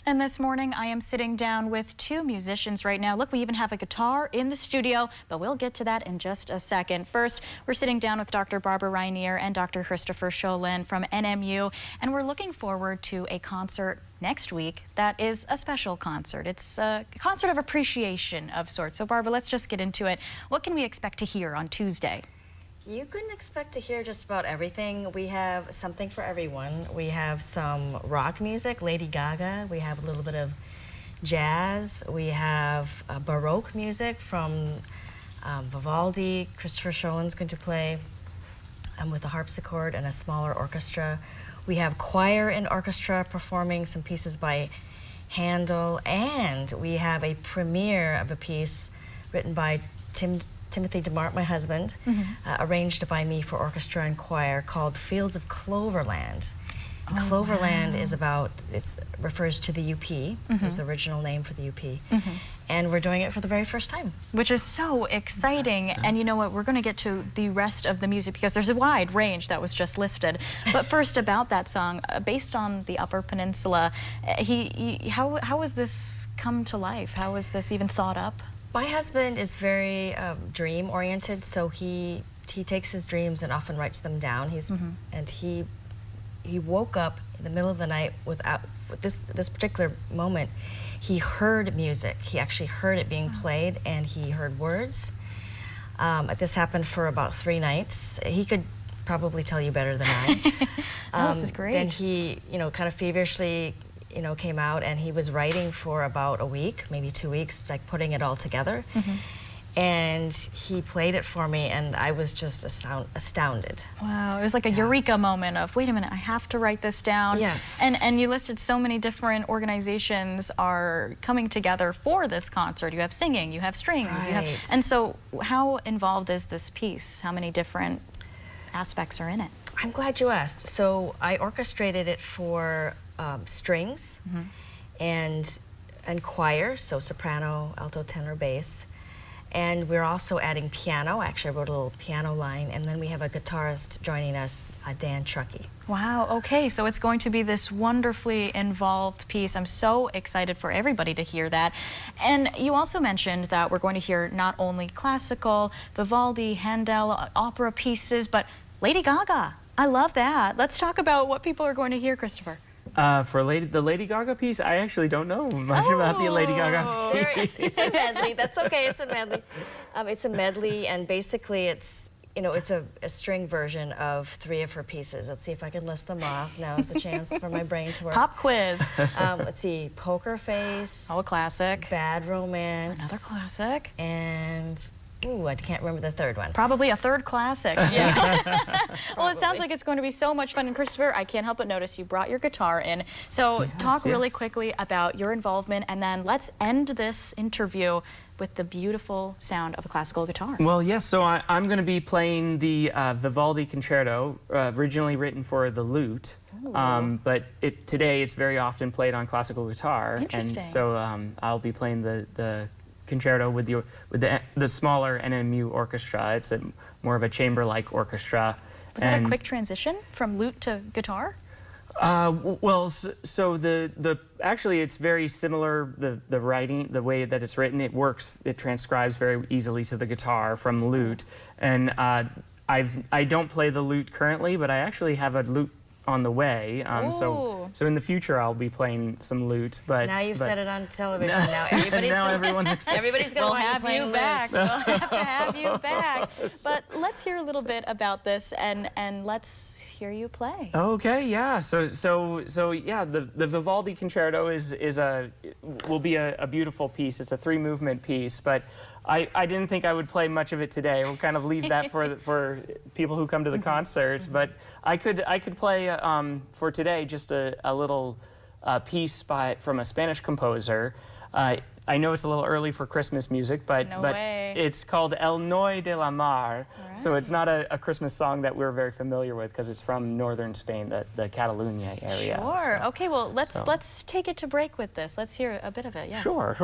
And this morning, I am sitting down with two musicians right now. Look, we even have a guitar in the studio, but we'll get to that in just a second. First, we're sitting down with Dr. Barbara Rainier and Dr. Christopher Scholin from NMU, and we're looking forward to a concert next week that is a special concert. It's a concert of appreciation of sorts. So, Barbara, let's just get into it. What can we expect to hear on Tuesday? You can expect to hear just about everything. We have something for everyone. We have some rock music, Lady Gaga. We have a little bit of jazz. We have Baroque music from Vivaldi. Christopher Scholin's going to play with a harpsichord and a smaller orchestra. We have choir and orchestra performing some pieces by Handel, and we have a premiere of a piece written by Timothy DeMart, my husband, arranged by me for orchestra and choir, called Fields of Cloverland. And Cloverland is refers to the UP. It's the original name for the UP. And we're doing it for the very first time. Which is so exciting. And you know what, we're going to get to the rest of the music because there's a wide range that was just listed. But first, about that song, based on the Upper Peninsula, how was this come to life? How was this even thought up? My husband is very dream-oriented, so he takes his dreams and often writes them down. And he woke up in the middle of the night with this particular moment. He heard music. He actually heard it being played, and he heard words. This happened for about 3 nights. He could probably tell you better than I. This is great. Then he, kind of feverishly came out, and he was writing for about a week, maybe 2 weeks, like putting it all together. And he played it for me, and I was just astounded. Wow, it was like a eureka moment of, wait a minute, I have to write this down. Yes. And you listed so many different organizations are coming together for this concert. You have singing, you have strings, and so how involved is this piece? How many different aspects are in it? I'm glad you asked. So I orchestrated it for strings and choir, so soprano, alto, tenor, bass. And we're also adding piano. Actually, I wrote a little piano line, and then we have a guitarist joining us, Dan Truckee. Wow, okay, so it's going to be this wonderfully involved piece. I'm so excited for everybody to hear that. And you also mentioned that we're going to hear not only classical, Vivaldi, Handel, opera pieces, but Lady Gaga. I love that. Let's talk about what people are going to hear, Christopher. For the Lady Gaga piece, I actually don't know much about the Lady Gaga piece. It's a medley. That's okay. It's a medley. It's a medley, and basically it's a string version of 3 of her pieces. Let's see if I can list them off. Now is the chance for my brain to work. Pop quiz. Let's see. Poker Face. Oh, a classic. Bad Romance. Another classic. And ooh, I can't remember the third one. Probably a third classic. Yeah. Well, it sounds like it's going to be so much fun. And Christopher, I can't help but notice you brought your guitar in. So talk really quickly about your involvement, and then let's end this interview with the beautiful sound of a classical guitar. Well, yes, so I'm going to be playing the Vivaldi Concerto, originally written for the lute. But today it's very often played on classical guitar. Interesting. And so I'll be playing the concerto with the smaller NMU orchestra. It's more of a chamber-like orchestra. Was that a quick transition from lute to guitar? Well, so actually it's very similar. The writing, the way that it's written, it works. It transcribes very easily to the guitar from lute. And I don't play the lute currently, but I actually have a lute on the way. So in the future I'll be playing some lute. But now you've said it on television. Now everybody's gonna have you back. We'll have to have you back. But let's hear a little bit about this, and let's hear you play. Okay, yeah. So yeah, the Vivaldi Concerto will be a beautiful piece. It's a 3-movement piece, but I didn't think I would play much of it today. We'll kind of leave that for people who come to the concert. But I could play for today just a little piece from a Spanish composer. I know it's a little early for Christmas music, but it's called El Noy de la Mar. Right. So it's not a Christmas song that we're very familiar with because it's from northern Spain, the Catalunya area. Sure. So, okay. Well, let's take it to break with this. Let's hear a bit of it. Yeah. Sure.